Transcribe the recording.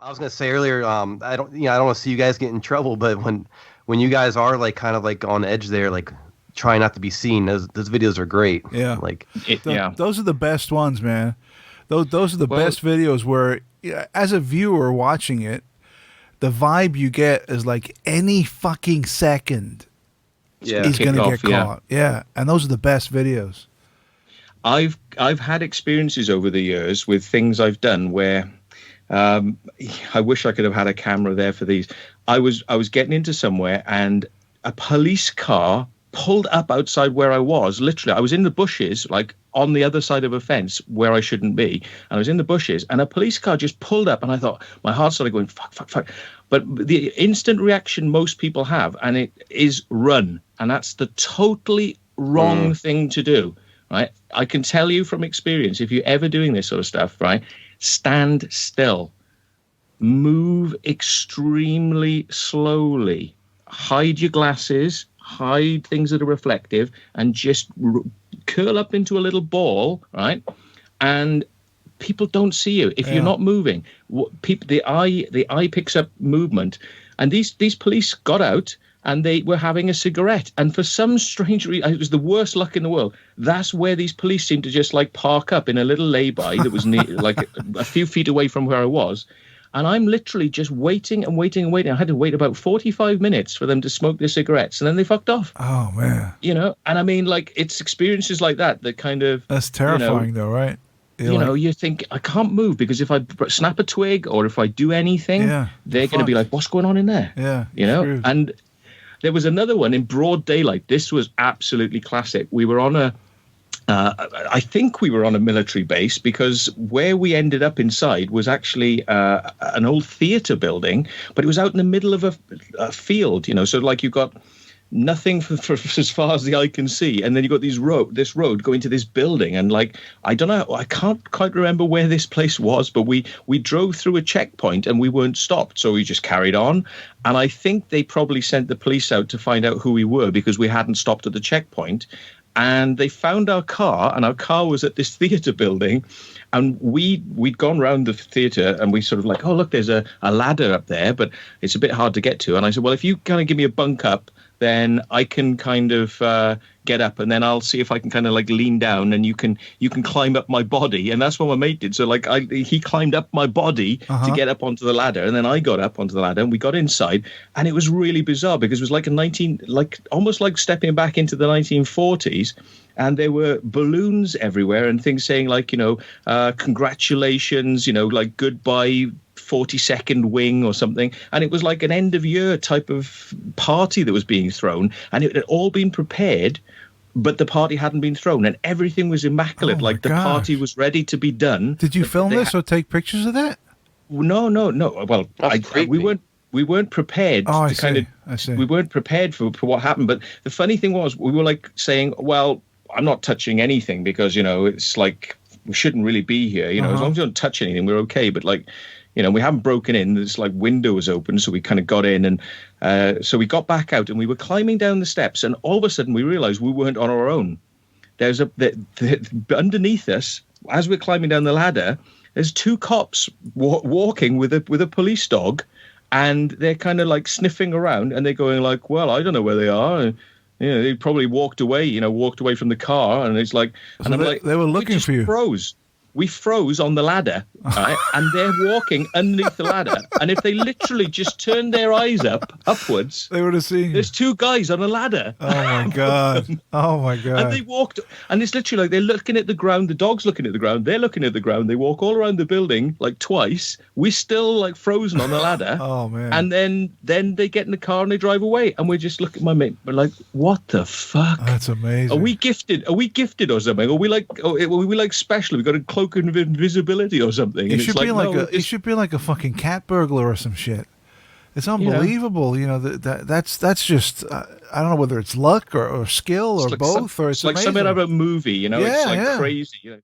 I was gonna say earlier, I don't want to see you guys get in trouble, but when you guys are like kind of like on edge there, like trying not to be seen, those videos are great. Yeah. Like, Yeah. Those are the best ones, man. Those are the Well, best videos where, yeah, as a viewer watching it, the vibe you get is like any fucking second yeah, he's kick gonna off, get yeah. caught. Yeah, and those are the best videos. I've had experiences over the years with things I've done where I wish I could have had a camera there for these. I was getting into somewhere and a police car pulled up outside where I was. Literally, I was in the bushes, like on the other side of a fence where I shouldn't be. And I was in the bushes and a police car just pulled up and I thought, my heart started going, fuck, fuck, fuck. But the instant reaction most people have, and it is run. And that's the totally wrong thing to do, right? I can tell you from experience, if you're ever doing this sort of stuff, right, stand still, move extremely slowly, hide your glasses, hide things that are reflective, and just curl up into a little ball, right? And people don't see you if you're not moving. The eye picks up movement, and these police got out and they were having a cigarette, and for some strange reason, it was the worst luck in the world. That's where these police seemed to just like park up in a little lay-by that was near, like a few feet away from where I was. And I'm literally just waiting and waiting and waiting. I had to wait about 45 minutes for them to smoke their cigarettes, and then they fucked off. Oh man, And I mean, like, it's experiences like that kind of, that's terrifying, though, right? You think, I can't move because if I snap a twig or if I do anything, they're going to be like, what's going on in there? Yeah, true. And there was another one in broad daylight. This was absolutely classic. We were on I think we were on a military base, because where we ended up inside was actually an old theatre building, but it was out in the middle of a field, so like you've got nothing for as far as the eye can see, and then you've got this road going to this building, and like, I don't know, I can't quite remember where this place was, but we drove through a checkpoint and we weren't stopped, so we just carried on. And I think they probably sent the police out to find out who we were because we hadn't stopped at the checkpoint. And they found our car, and our car was at this theatre building. And we'd gone round the theatre, and we sort of like, oh, look, there's a ladder up there, but it's a bit hard to get to. And I said, well, if you kind of give me a bunk up, then I can kind of get up, and then I'll see if I can kind of like lean down, and you can climb up my body. And that's what my mate did. So like he climbed up my body to get up onto the ladder, and then I got up onto the ladder, and we got inside, and it was really bizarre because it was like almost like stepping back into the 1940s. And there were balloons everywhere and things saying like, congratulations, like goodbye 42nd wing or something. And it was like an end of year type of party that was being thrown, and it had all been prepared, but the party hadn't been thrown, and everything was immaculate. Like the party was ready to be done. Did you film this or take pictures of that? No. Well, we weren't prepared we weren't prepared for what happened. But the funny thing was, we were like saying, well, I'm not touching anything because, it's like we shouldn't really be here. As long as we don't touch anything, we're okay. But like, we haven't broken in. This like window was open, so we kind of got in, and so we got back out, and we were climbing down the steps, and all of a sudden we realized we weren't on our own. There's underneath us, as we're climbing down the ladder, there's two cops walking with a police dog, and they're kind of like sniffing around, and they're going like, well, I don't know where they are. And, they probably walked away from the car, and it's like, so they were looking for you. We froze on the ladder, right? And they're walking underneath the ladder. And if they literally just turned their eyes upwards, they would have seen. There's two guys on a ladder. Oh my god! Oh my god! And they walked, and it's literally like they're looking at the ground. The dog's looking at the ground. They're looking at the ground. They walk all around the building like twice. We're still like frozen on the ladder. Oh man! And then they get in the car and they drive away. And we're just looking at my mate. We're like, what the fuck? That's amazing. Are we gifted or something? Are we like special? We got a cloak of invisibility or something? It should be like a fucking cat burglar or some shit. It's unbelievable. That's just I don't know whether it's luck or skill or both, or it's like amazing. something out of a movie. It's like crazy.